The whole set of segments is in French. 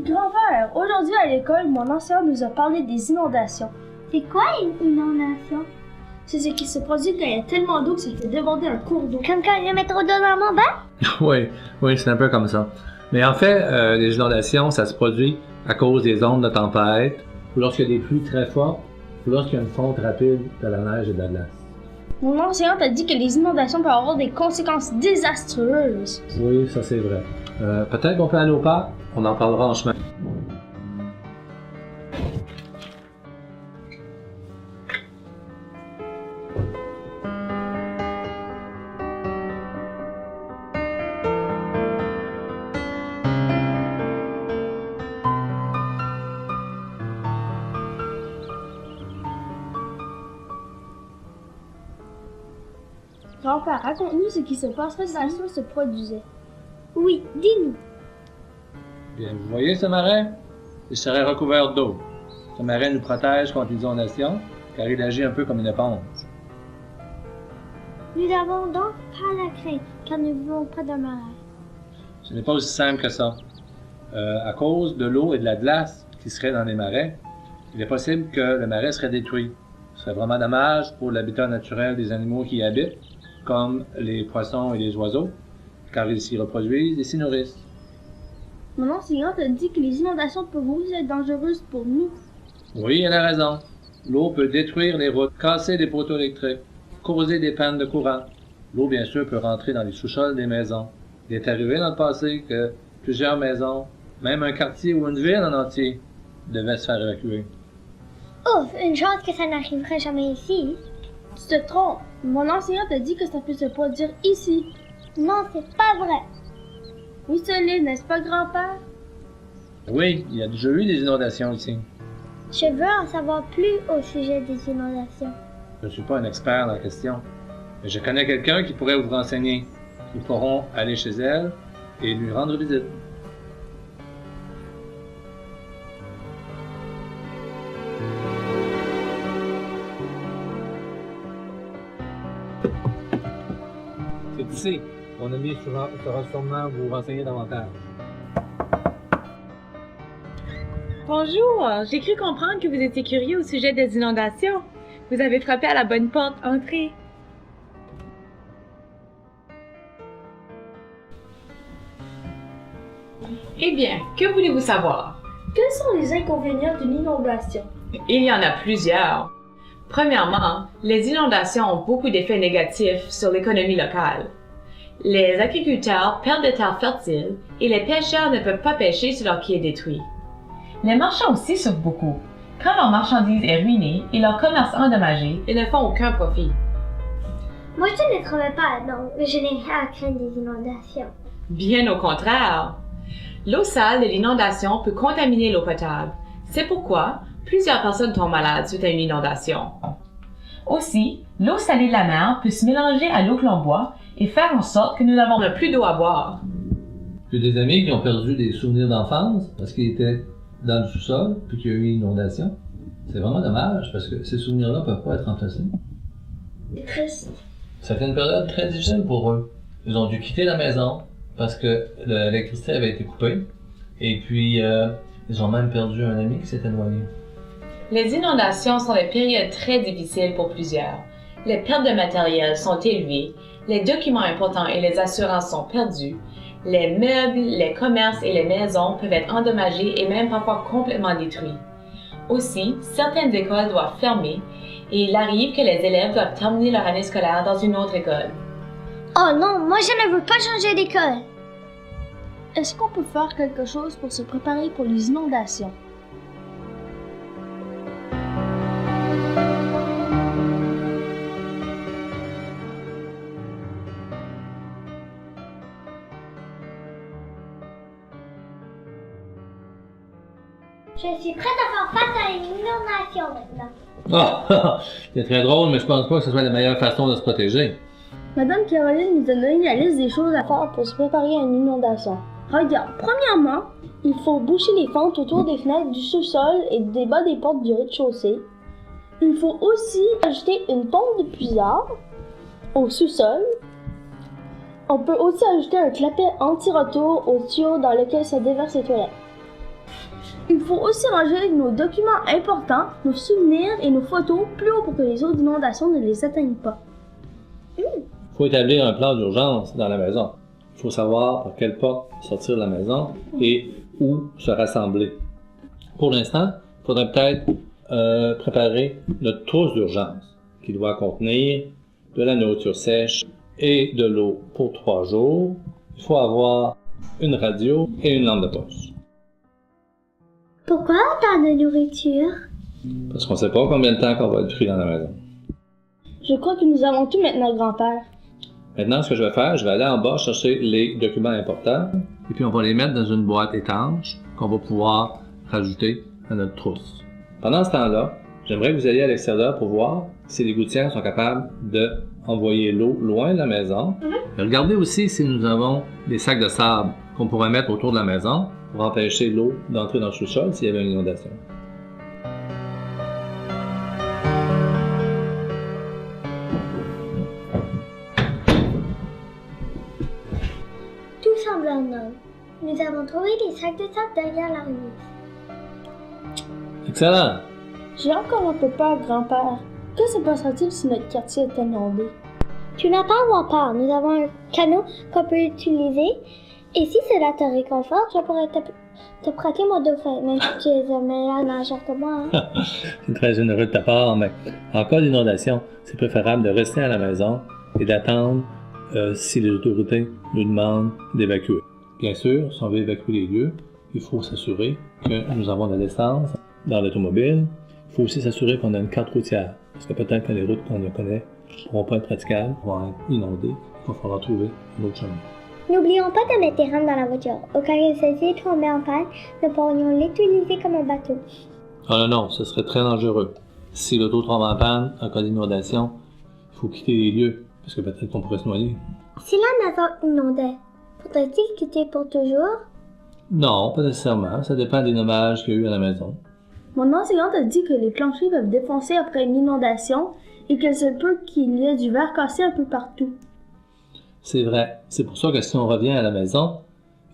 Grand-père, aujourd'hui à l'école, mon enseignant nous a parlé des inondations. C'est quoi une inondation? C'est ce qui se produit quand il y a tellement d'eau que ça fait déborder un cours d'eau. Comme quand il y a trop d'eau dans mon bain? Oui, c'est un peu comme ça. Mais en fait, les inondations, ça se produit à cause des ondes de tempête, ou lorsqu'il y a des pluies très fortes, ou lorsqu'il y a une fonte rapide de la neige et de la glace. Mon enseignante a dit que les inondations peuvent avoir des conséquences désastreuses. Oui, ça c'est vrai. Peut-être qu'on peut aller au parc, on en parlera en chemin. Grand-père, raconte-nous ce qui se passerait si l'inondation se produisait. Oui, dis-nous. Bien, vous voyez ce marais? Il serait recouvert d'eau. Ce marais nous protège contre les inondations, car il agit un peu comme une éponge. Nous n'avons donc pas la crainte, car nous vivons près d'un marais. Ce n'est pas aussi simple que ça. À cause de l'eau et de la glace qui seraient dans les marais, il est possible que le marais serait détruit. Ce serait vraiment dommage pour l'habitat naturel des animaux qui y habitent, comme les poissons et les oiseaux, car ils s'y reproduisent et s'y nourrissent. Mon enseignante a dit que les inondations peuvent aussi être dangereuses pour nous. Oui, elle a raison. L'eau peut détruire les routes, casser des poteaux électriques, causer des pannes de courant. L'eau, bien sûr, peut rentrer dans les sous-sols des maisons. Il est arrivé dans le passé que plusieurs maisons, même un quartier ou une ville en entier, devaient se faire évacuer. Ouf, une chance que ça n'arriverait jamais ici. Tu te trompes. Mon enseignante a dit que ça peut se produire ici. Non, c'est pas vrai. Oui, ce l'est, n'est-ce pas, grand-père? Oui, il y a déjà eu des inondations ici. Je veux en savoir plus au sujet des inondations. Je ne suis pas un expert dans la question, mais je connais quelqu'un qui pourrait vous renseigner. Nous pourrons aller chez elle et lui rendre visite. C'est ici. Mon ami saura sûrement vous renseigner davantage. Bonjour, j'ai cru comprendre que vous étiez curieux au sujet des inondations. Vous avez frappé à la bonne porte, entrez. Eh bien, que voulez-vous savoir? Quels sont les inconvénients d'une inondation? Il y en a plusieurs. Premièrement, les inondations ont beaucoup d'effets négatifs sur l'économie locale. Les agriculteurs perdent des terres fertiles et les pêcheurs ne peuvent pas pêcher sur leur quai détruit. Les marchands aussi souffrent beaucoup. Quand leur marchandise est ruinée et leur commerce endommagé, ils ne font aucun profit. Moi, je ne trouvais pas, donc je n'ai rien à craindre des inondations. Bien au contraire. L'eau sale de l'inondation peut contaminer l'eau potable. C'est pourquoi plusieurs personnes tombent malades suite à une inondation. Aussi, l'eau salée de la mer peut se mélanger à l'eau que l'on boit et faire en sorte que nous n'avons plus d'eau à boire. J'ai des amis qui ont perdu des souvenirs d'enfance parce qu'ils étaient dans le sous-sol puis qu'il y a eu une inondation. C'est vraiment dommage parce que ces souvenirs-là ne peuvent pas être remplacés. C'est triste. Ça fait une période très difficile pour eux. Ils ont dû quitter la maison parce que l'électricité avait été coupée et puis ils ont même perdu un ami qui s'est éloigné. Les inondations sont des périodes très difficiles pour plusieurs. Les pertes de matériel sont élevées, les documents importants et les assurances sont perdus, les meubles, les commerces et les maisons peuvent être endommagés et même parfois complètement détruits. Aussi, certaines écoles doivent fermer et il arrive que les élèves doivent terminer leur année scolaire dans une autre école. Oh non, moi je ne veux pas changer d'école. Est-ce qu'on peut faire quelque chose pour se préparer pour les inondations? Je suis prête à faire face à une inondation maintenant. Ah, c'est très drôle, mais je pense pas que ce soit la meilleure façon de se protéger. Madame Caroline nous a donné la liste des choses à faire pour se préparer à une inondation. Regarde, premièrement, il faut boucher les fentes autour des fenêtres du sous-sol et des bas des portes du rez-de-chaussée. Il faut aussi ajouter une pompe de puisard au sous-sol. On peut aussi ajouter un clapet anti-retour au tuyau dans lequel se déversent les toilettes. Il faut aussi ranger nos documents importants, nos souvenirs et nos photos plus haut pour que les eaux d'inondation ne les atteignent pas. Il faut établir un plan d'urgence dans la maison. Il faut savoir par quelle porte sortir de la maison et où se rassembler. Pour l'instant, il faudrait peut-être préparer notre trousse d'urgence qui doit contenir de la nourriture sèche et de l'eau pour 3 jours. Il faut avoir une radio et une lampe de poche. Pourquoi autant de nourriture? Parce qu'on ne sait pas combien de temps qu'on va être pris dans la maison. Je crois que nous avons tout maintenant, grand-père. Maintenant, ce que je vais faire, je vais aller en bas chercher les documents importants et puis on va les mettre dans une boîte étanche qu'on va pouvoir rajouter à notre trousse. Pendant ce temps-là, j'aimerais que vous alliez à l'extérieur pour voir si les gouttières sont capables d'envoyer l'eau loin de la maison. Et regardez aussi si nous avons des sacs de sable qu'on pourrait mettre autour de la maison pour empêcher l'eau d'entrer dans le sous-sol s'il y avait une inondation. Tout semble en ordre. Nous avons trouvé des sacs de sable derrière la remise. Excellent! J'ai encore un peu peur, grand-père. Que se passera-t-il si notre quartier est inondé? Tu n'as pas à avoir peur. Nous avons un canot qu'on peut utiliser. Et si cela te réconforte, je pourrais te prêter mon dauphin, même si tu es un meilleur nageur que moi. Hein? C'est très généreux de ta part, mais en cas d'inondation, c'est préférable de rester à la maison et d'attendre si les autorités nous demandent d'évacuer. Bien sûr, si on veut évacuer les lieux, il faut s'assurer que nous avons de l'essence dans l'automobile. Il faut aussi s'assurer qu'on a une carte routière, parce que peut-être que les routes qu'on connaît ne pourront pas être praticables, vont être inondées. Il va falloir trouver un autre chemin. N'oublions pas de mettre des rames dans la voiture. Au cas où celle-ci tombait en panne, nous pourrions l'utiliser comme un bateau. Ah non, ce serait très dangereux. Si l'auto tombe en panne, en cas d'inondation, il faut quitter les lieux, parce que peut-être qu'on pourrait se noyer. Si la maison inondait, faudrait-il quitter pour toujours? Non, pas nécessairement. Ça dépend des dommages qu'il y a eu à la maison. Mon enseignante a dit que les planchers peuvent défoncer après une inondation et qu'il se peut qu'il y ait du verre cassé un peu partout. C'est vrai. C'est pour ça que si on revient à la maison,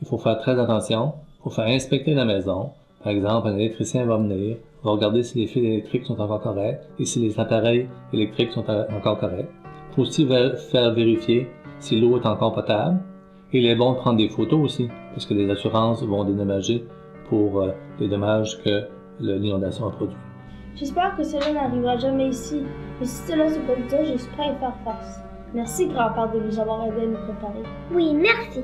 il faut faire très attention. Il faut faire inspecter la maison. Par exemple, un électricien va venir, va regarder si les fils électriques sont encore corrects et si les appareils électriques sont encore corrects. Il faut aussi faire vérifier si l'eau est encore potable. Et il est bon de prendre des photos aussi, parce que les assurances vont dédommager pour les dommages que l'inondation a produits. J'espère que cela n'arrivera jamais ici, mais si cela se produit, je suis prêt à y faire face. Merci, grand-père, de nous avoir aidés à nous préparer. Oui, merci.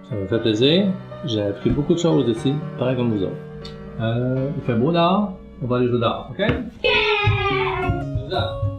Ça me fait plaisir. J'ai appris beaucoup de choses ici, pareil comme vous autres. Il fait beau dehors, on va aller jouer dehors, OK? Yeah!